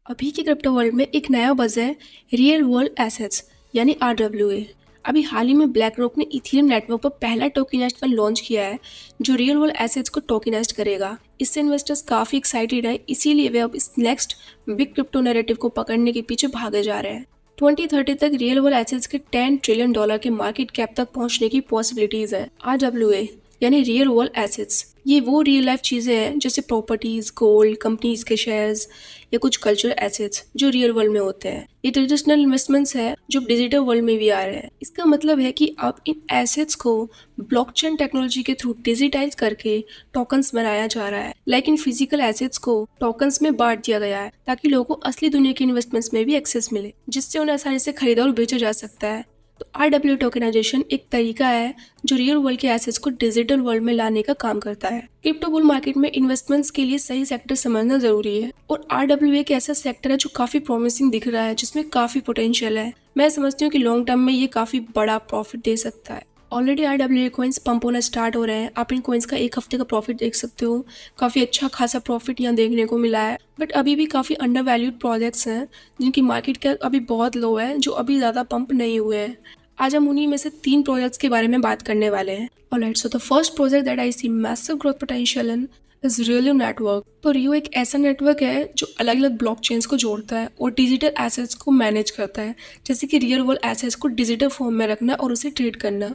अभी के crypto world में एक नया बज़ है रियल वर्ल्ड एसेट्स यानी RWA। अभी हाल ही में ब्लैक रॉक ने इथेरियम नेटवर्क पर पहला टोकनाइज्ड फंड लॉन्च किया है जो रियल वर्ल्ड एसेट्स को टोकनाइज्ड करेगा। इससे इन्वेस्टर्स काफ़ी एक्साइटेड है, इसीलिए वे अब इस नेक्स्ट बिग क्रिप्टो नैरेटिव को पकड़ने के पीछे भागे जा रहे हैं। 2030 तक रियल वर्ल्ड एसेट्स के $10 ट्रिलियन के मार्केट कैप तक पहुंचने की पॉसिबिलिटीज है। RWA यानी रियल वर्ल्ड एसेट्स ये वो रियल लाइफ चीज़ें हैं जैसे प्रॉपर्टीज, गोल्ड, कंपनीज के शेयर्स या कुछ कल्चरल एसेट्स जो रियल वर्ल्ड में होते हैं। ये ट्रेडिशनल इन्वेस्टमेंट्स है जो डिजिटल वर्ल्ड में भी आ रहे हैं। इसका मतलब है कि अब इन एसेट्स को ब्लॉकचेन टेक्नोलॉजी के थ्रू डिजिटाइज करके टोकन्स बनाया जा रहा है। लेकिन फिजिकल एसेट्स को टोकन्स में बांट दिया गया है ताकि लोगों को असली दुनिया के इन्वेस्टमेंट्स में भी एक्सेस मिले, जिससे उन्हें आसानी से खरीदा और बेचा जा सकता है। तो RWA टोकनाइजेशन एक तरीका है जो रियल वर्ल्ड के एसेट्स को डिजिटल वर्ल्ड में लाने का काम करता है। क्रिप्टो बुल मार्केट में इन्वेस्टमेंट्स के लिए सही सेक्टर समझना जरूरी है और RWA एक ऐसा सेक्टर है जो काफी प्रॉमिसिंग दिख रहा है, जिसमें काफी पोटेंशियल है। मैं समझती हूँ कि लॉन्ग टर्म में ये काफी बड़ा प्रॉफिट दे सकता है। ऑलरेडी RWA कॉइन्स पंप होना स्टार्ट हो रहे हैं। आप इन कॉइन्स का एक हफ्ते का प्रॉफिट देख सकते हो। काफ़ी अच्छा खासा प्रॉफिट यहाँ देखने को मिला है, बट अभी भी काफ़ी अंडर वैल्यूड प्रोजेक्ट्स हैं जिनकी मार्केट कैप अभी बहुत लो है, जो अभी ज़्यादा पंप नहीं हुए हैं। आज हम उन्हीं में से 3 प्रोजेक्ट्स के बारे में बात करने वाले हैं। Alright, so the first project that I see massive growth potential in is Rio network. तो रियो एक ऐसा नेटवर्क है जो अलग अलग ब्लॉकचेन्स को जोड़ता है और डिजिटल एसेट्स को मैनेज करता है, जैसे कि रियल वर्ल्ड एसेट्स को डिजिटल फॉर्म में रखना और उसे ट्रेड करना।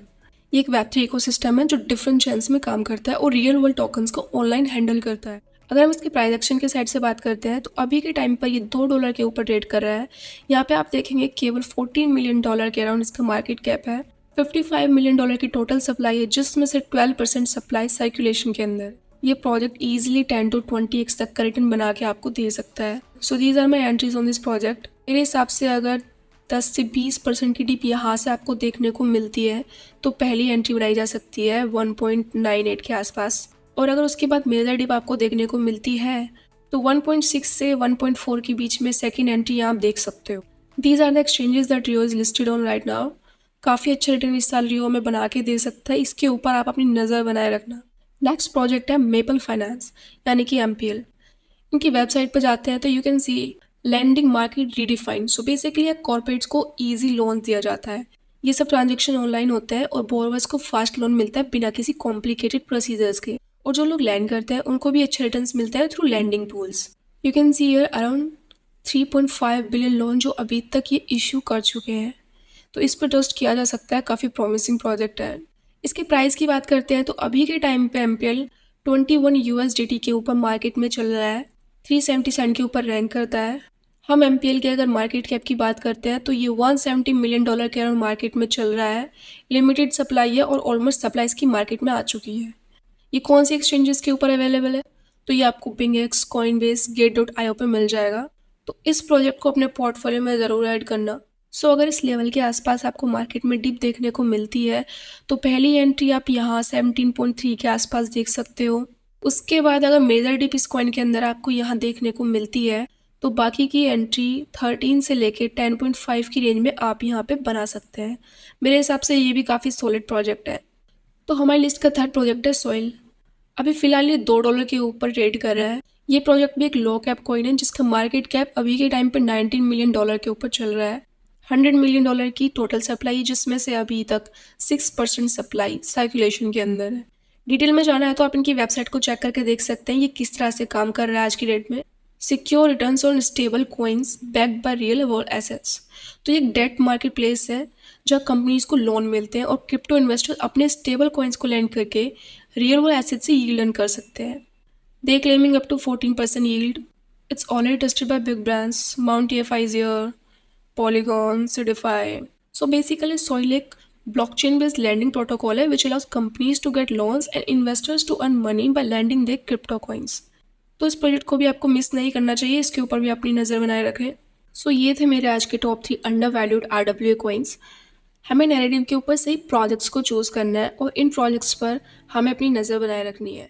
ये एक वेब3 इकोसिस्टम है जो डिफरेंट चेन्स में काम करता है और रियल वर्ल्ड टोकन्स को ऑनलाइन हैंडल करता है। अगर हम इसके प्राइस एक्शन के साइड से बात करते हैं तो अभी के टाइम पर ये $2 के ऊपर ट्रेड कर रहा है। यहाँ पे आप देखेंगे केवल $14 मिलियन के अराउंड इसका मार्केट कैप है। $55 मिलियन की टोटल सप्लाई है, जिसमें से 12% सप्लाई सर्कुलेशन के अंदर। ये प्रोजेक्ट इजीली 10 to 20x तक का रिटर्न बना के आपको दे सकता है। So these are my entries on this project. मेरे हिसाब से अगर 10 से 20% की डिप यहाँ से आपको देखने को मिलती है तो पहली एंट्री बनाई जा सकती है 1.98 के आसपास, और अगर उसके बाद मेजर डिप आपको देखने को मिलती है तो 1.6 से 1.4 के बीच में सेकेंड एंट्री यहाँ आप देख सकते हो। These are the exchanges that Rio is listed on right now. काफ़ी अच्छा रिटर्न इस साल रियो में बना के दे सकता है, इसके ऊपर आप अपनी नज़र बनाए रखना। नेक्स्ट प्रोजेक्ट है मेपल फाइनेंस यानी कि MPL। इनकी वेबसाइट पर जाते हैं तो you can C lending market redefined. So basically corporates को इजी लोन दिया जाता है। ये सब ट्रांजेक्शन ऑनलाइन होते हैं और बोरोवर्स को फास्ट लोन मिलता है बिना किसी कॉम्प्लिकेटेड प्रोसीजर्स के, और जो लोग लैंड करते हैं उनको भी अच्छे रिटर्न्स मिलते हैं through lending tools. You can see here around 3.5 billion loan जो अभी तक ये इशू कर चुके हैं, तो इस पर ट्रस्ट किया जा सकता है। काफ़ी प्रॉमिसिंग प्रोजेक्ट है। इसके प्राइस की बात करते हैं तो अभी के टाइम पे MPL 21 USDT के ऊपर मार्केट में चल रहा है, 370 सेंट के ऊपर रैंक करता है। हम MPL के अगर मार्केट कैप की बात करते हैं तो ये $170 मिलियन के अराउंड मार्केट में चल रहा है। लिमिटेड सप्लाई है और ऑलमोस्ट सप्लाई इसकी मार्केट में आ चुकी है। ये कौन सी एक्सचेंजेस के ऊपर अवेलेबल है तो ये आपको बिंगेक्स, कॉइनबेस, गेट.io पे मिल जाएगा। तो इस प्रोजेक्ट को अपने पोर्टफोलियो में ज़रूर ऐड करना। सो अगर इस लेवल के आसपास आपको मार्केट में डिप देखने को मिलती है तो पहली एंट्री आप यहाँ 17.3 के आसपास देख सकते हो। उसके बाद अगर मेजर डिप इस कॉइन के अंदर आपको यहाँ देखने को मिलती है तो बाकी की एंट्री 13 से लेके 10.5 की रेंज में आप यहाँ पे बना सकते हैं। मेरे हिसाब से ये भी काफ़ी सॉलिड प्रोजेक्ट है। तो हमारी लिस्ट का थर्ड प्रोजेक्ट है सॉइल। अभी फिलहाल ये $2 के ऊपर ट्रेड कर रहा है। ये प्रोजेक्ट भी एक लो कैप कॉइन है जिसका मार्केट कैप अभी के टाइम पे $19 मिलियन के ऊपर चल रहा है। $100 मिलियन की टोटल सप्लाई, जिसमें से अभी तक 6% सप्लाई सर्कुलेशन के अंदर है। डिटेल में जाना है तो आप इनकी वेबसाइट को चेक करके देख सकते हैं ये किस तरह से काम कर रहा है आज की डेट में। Secure returns on stable coins backed by real world assets. तो ये एक डेट मार्केट प्लेस है जहाँ कंपनीज को लोन मिलते हैं और क्रिप्टो इन्वेस्टर्स अपने स्टेबल कॉइन्स को लैंड करके रियल वर्ल्ड एसेट्स से यील्ड अर्न कर सकते हैं। They claiming up to 14% yield. It's already tested by big brands, mount EFI is here, Polygon, Solidify. So basically Soil एक blockchain based lending protocol है which allows companies to get loans and investors to earn money by lending their crypto coins. तो इस project को भी आपको miss नहीं करना चाहिए, इसके ऊपर भी अपनी नज़र बनाए रखें। सो ये थे मेरे आज के top 3 under valued RWA coins. हमें नैरेटिव के ऊपर सही प्रोजेक्ट्स को चूज़ करना है और इन प्रोजेक्ट्स पर हमें अपनी नज़र बनाए रखनी है।